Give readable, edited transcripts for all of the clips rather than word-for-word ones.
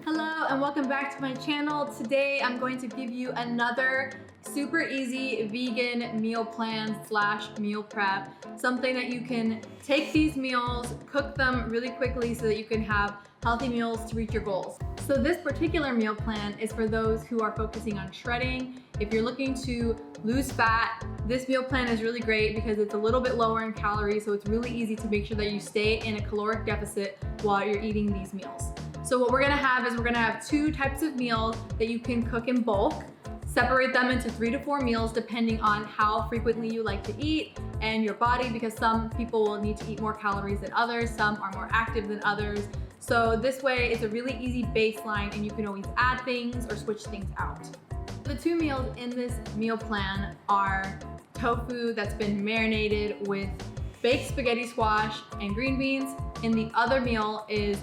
Hello and welcome back to my channel. Today I'm going to give you another super easy vegan meal plan / meal prep. Something that you can take these meals, cook them really quickly so that you can have healthy meals to reach your goals. So this particular meal plan is for those who are focusing on shredding. If you're looking to lose fat, this meal plan is really great because it's a little bit lower in calories, so it's really easy to make sure that you stay in a caloric deficit while you're eating these meals. So what we're gonna have is we're gonna have 2 types of meals that you can cook in bulk. Separate them into 3 to 4 meals depending on how frequently you like to eat and your body, because some people will need to eat more calories than others, some are more active than others. So this way it's a really easy baseline and you can always add things or switch things out. The 2 meals in this meal plan are tofu that's been marinated with baked spaghetti squash and green beans, and the other meal is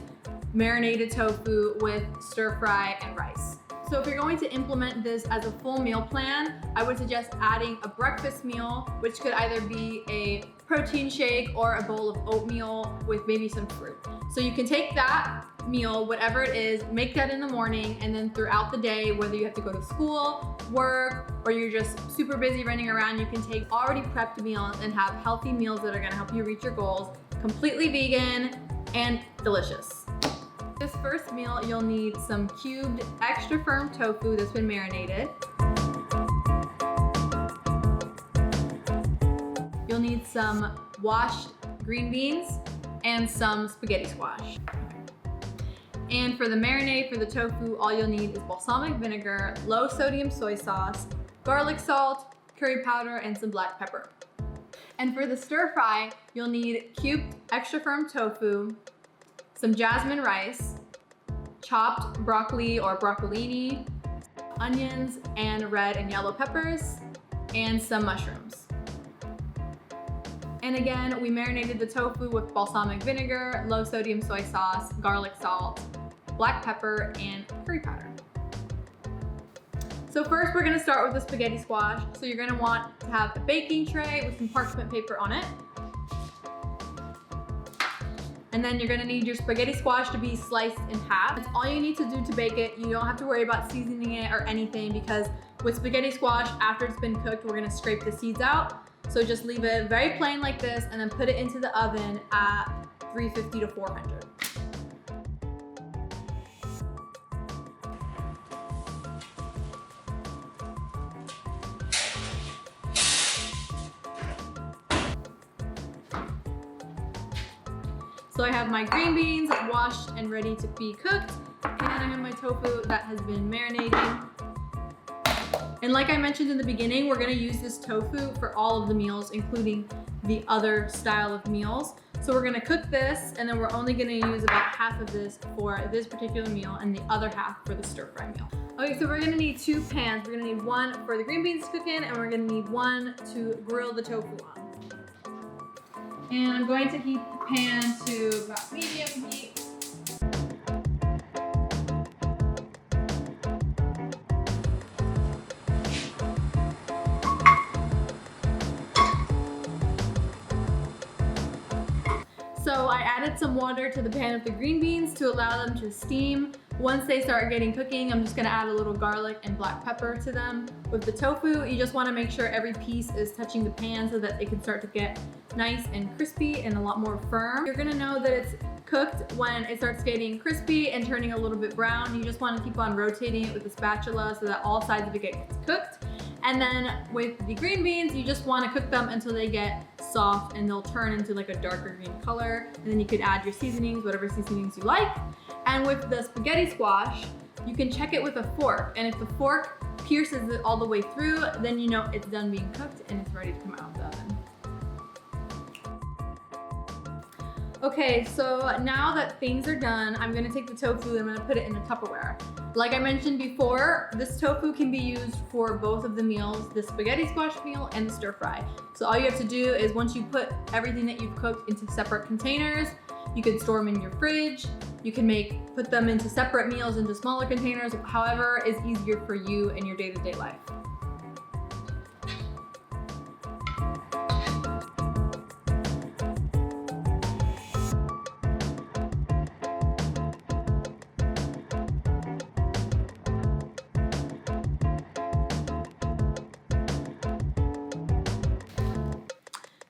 marinated tofu with stir fry and rice. So if you're going to implement this as a full meal plan, I would suggest adding a breakfast meal, which could either be a protein shake or a bowl of oatmeal with maybe some fruit. So you can take that meal, whatever it is, make that in the morning, and then throughout the day, whether you have to go to school, work, or you're just super busy running around, you can take already prepped meals and have healthy meals that are gonna help you reach your goals, completely vegan and delicious. This first meal, you'll need some cubed extra firm tofu that's been marinated. You'll need some washed green beans and some spaghetti squash. And for the marinade for the tofu, all you'll need is balsamic vinegar, low sodium soy sauce, garlic salt, curry powder, and some black pepper. And for the stir fry, you'll need cubed extra firm tofu, some jasmine rice, chopped broccoli or broccolini, onions and red and yellow peppers, and some mushrooms. And again, we marinated the tofu with balsamic vinegar, low sodium soy sauce, garlic salt, black pepper, and curry powder. So first we're gonna start with the spaghetti squash. So you're gonna want to have a baking tray with some parchment paper on it. And then you're gonna need your spaghetti squash to be sliced in half. That's all you need to do to bake it. You don't have to worry about seasoning it or anything, because with spaghetti squash, after it's been cooked, we're gonna scrape the seeds out. So just leave it very plain like this and then put it into the oven at 350 to 400. So I have my green beans washed and ready to be cooked, and I have my tofu that has been marinating. And like I mentioned in the beginning, we're gonna use this tofu for all of the meals, including the other style of meals. So we're gonna cook this, and then we're only gonna use about half of this for this particular meal and the other half for the stir fry meal. Okay, so we're gonna need 2 pans. We're gonna need one for the green beans to cook in, and we're gonna need one to grill the tofu on. And I'm going to heat the pan to about medium heat. So I added some water to the pan with the green beans to allow them to steam. Once they start getting cooking, I'm just gonna add a little garlic and black pepper to them. With the tofu, you just wanna make sure every piece is touching the pan so that it can start to get nice and crispy and a lot more firm. You're gonna know that it's cooked when it starts getting crispy and turning a little bit brown. You just wanna keep on rotating it with the spatula so that all sides of it gets cooked. And then with the green beans, you just wanna cook them until they get soft and they'll turn into like a darker green color. And then you could add your seasonings, whatever seasonings you like. And with the spaghetti squash, you can check it with a fork. And if the fork pierces it all the way through, then you know it's done being cooked and it's ready to come out of the oven. Okay, so now that things are done, I'm gonna take the tofu and I'm gonna put it in a Tupperware. Like I mentioned before, this tofu can be used for both of the meals, the spaghetti squash meal and the stir fry. So all you have to do is once you put everything that you've cooked into separate containers, You could store them in your fridge. You can put them into separate meals into smaller containers, however is easier for you in your day-to-day life.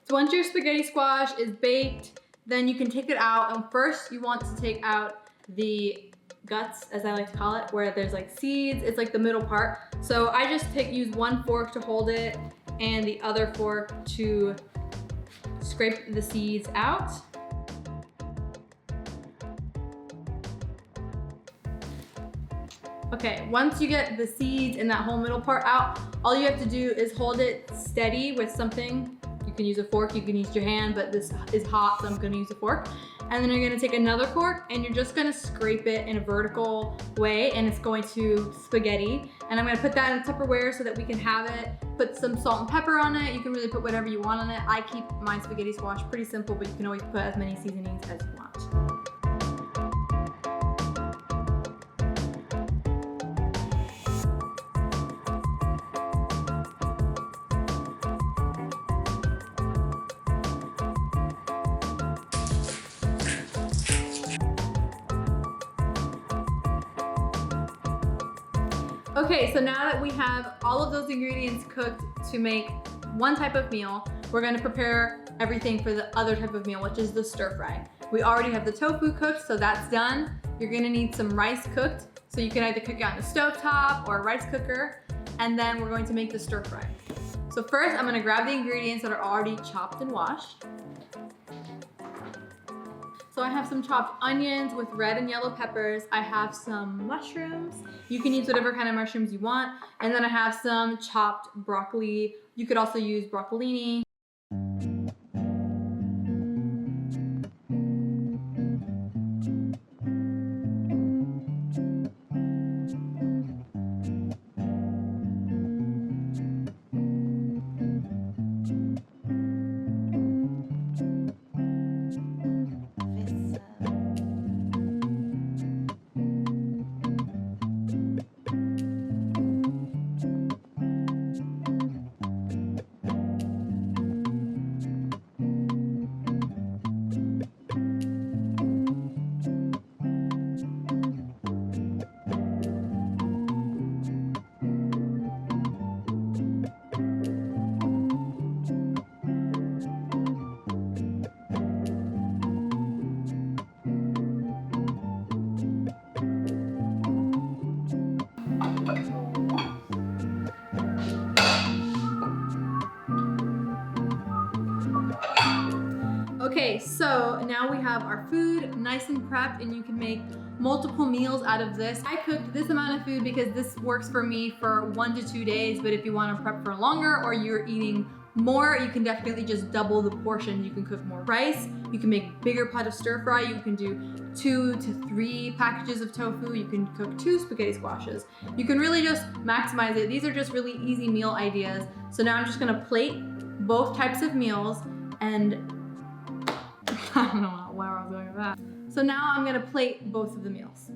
So once your spaghetti squash is baked, then you can take it out, and first you want to take out the guts, as I like to call it, where there's like seeds. It's like the middle part. So I just use one fork to hold it and the other fork to scrape the seeds out. Okay, once you get the seeds and that whole middle part out, all you have to do is hold it steady with something. You can use a fork, you can use your hand, but this is hot, so I'm gonna use a fork. And then you're gonna take another fork and you're just gonna scrape it in a vertical way, and it's going to spaghetti. And I'm gonna put that in a Tupperware so that we can have it. Put some salt and pepper on it. You can really put whatever you want on it. I keep my spaghetti squash pretty simple, but you can always put as many seasonings as you want. Okay, so now that we have all of those ingredients cooked to make one type of meal, we're gonna prepare everything for the other type of meal, which is the stir fry. We already have the tofu cooked, so that's done. You're gonna need some rice cooked, so you can either cook it on the stovetop or a rice cooker, and then we're going to make the stir fry. So first, I'm gonna grab the ingredients that are already chopped and washed. So I have some chopped onions with red and yellow peppers. I have some mushrooms. You can use whatever kind of mushrooms you want. And then I have some chopped broccoli. You could also use broccolini. Okay, so now we have our food nice and prepped, and you can make multiple meals out of this. I cooked this amount of food because this works for me for 1 to 2 days, but if you want to prep for longer or you're eating more, you can definitely just double the portion. You can cook more rice, you can make bigger pot of stir fry, you can do 2 to 3 packages of tofu, you can cook 2 spaghetti squashes. You can really just maximize it. These are just really easy meal ideas. So now I'm just gonna plate both types of meals, and I don't know where I was going with that. So now I'm gonna plate both of the meals.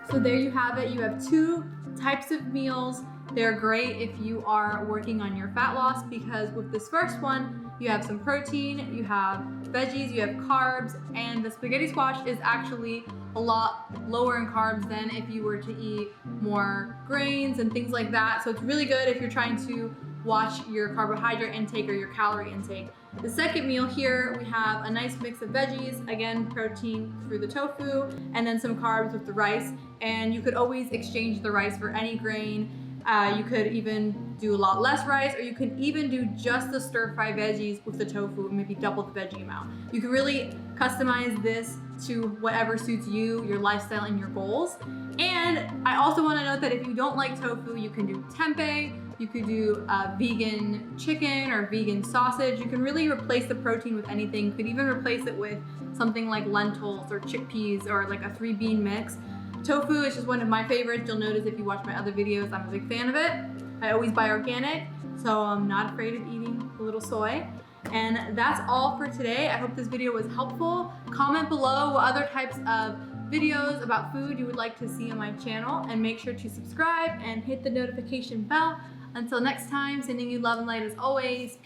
So there you have it. You have 2 types of meals. They're great if you are working on your fat loss, because with this first one, you have some protein, you have veggies, you have carbs, and the spaghetti squash is actually a lot lower in carbs than if you were to eat more grains and things like that. So it's really good if you're trying to watch your carbohydrate intake or your calorie intake. The second meal here, we have a nice mix of veggies, again, protein through the tofu, and then some carbs with the rice. And you could always exchange the rice for any grain. You could even do a lot less rice, or you could even do just the stir-fry veggies with the tofu and maybe double the veggie amount. You can really customize this to whatever suits you, your lifestyle, and your goals. And I also want to note that if you don't like tofu, you can do tempeh, you could do vegan chicken or vegan sausage. You can really replace the protein with anything. You could even replace it with something like lentils or chickpeas or like a 3-bean mix. Tofu is just one of my favorites. You'll notice if you watch my other videos, I'm a big fan of it. I always buy organic, so I'm not afraid of eating a little soy. And that's all for today. I hope this video was helpful. Comment below what other types of videos about food you would like to see on my channel, and make sure to subscribe and hit the notification bell. Until next time, sending you love and light as always.